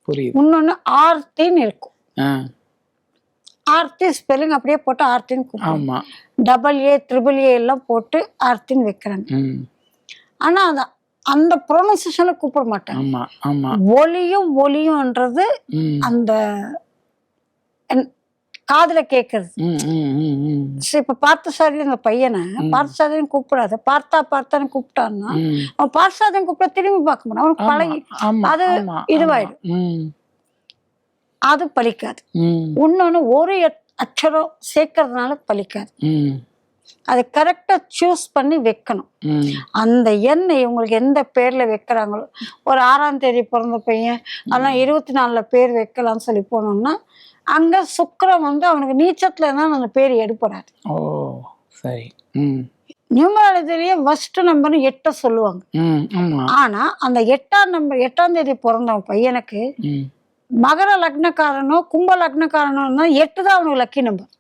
புரியுது. இன்னொன்னு ஆர்த்தின்னு இருக்கும். ஆ. ஆர்த்தி ஸ்பெல்லிங் அப்படியே போட்டு ஆர்த்தின்னு கூப்பிடுவாங்க. ஆமா. AA, AAA எல்லாம் போட்டு ஆர்த்தின்னு வைக்கிறாங்க. ம். ஆனா அந்த ப்ரொனன்சியேஷன்ல கூப்பிட மாட்டாங்க. ஆமா ஆமா. ஒலியும்ன்றது ம். அந்த காதுல கேக்குறது. ம் ம் ம் ம். இப்ப பார்த்தசாரதி அந்த பையனை பார்த்தசாரதின்னு கூப்பிடாத, பார்த்தான்னு கூப்பிட்டான்னா ம். அவன் பார்த்தசாரதின்னு கூப்பிட திரும்பி பார்க்க மாட்டான். அவனுக்கு பழகி ஆமா அது ஆமா. இதுவாயிடும். ம். அது பலிக்காது. ம். இன்னொன்னு ஒரு அக்ஷரம் சேர்க்கறதுனால பலிக்காது. ம். அதை கரெக்டா சூஸ் பண்ணி வைக்கணும். ம். அந்த எண்ணெய் உங்களுக்கு எந்த பேர்ல வைக்கிறாங்களோ, ஒரு 6ஆம் தேதி பிறந்த பையன் அதெல்லாம் 24ல பேர் வைக்கலாம்னு சொல்லி போனோம்னா அங்க சுக்கிரன் வந்து அவனுக்கு நீச்சத்துல இருந்தா அந்த பேர் எடுப்படாது. ஓ சரி. ம். நியூமராலஜிலேயே ஃபர்ஸ்ட் நம்பர்னு 8 சொல்லுவாங்க. ம். ஆமா. ஆனா அந்த 8ஆம் தேதி பிறந்த பையனுக்கு ம். மகர லக்னக்காரனோ கும்ப லக்னக்காரனோ 8 தான் அவனுக்கு லக்கி நம்பர்.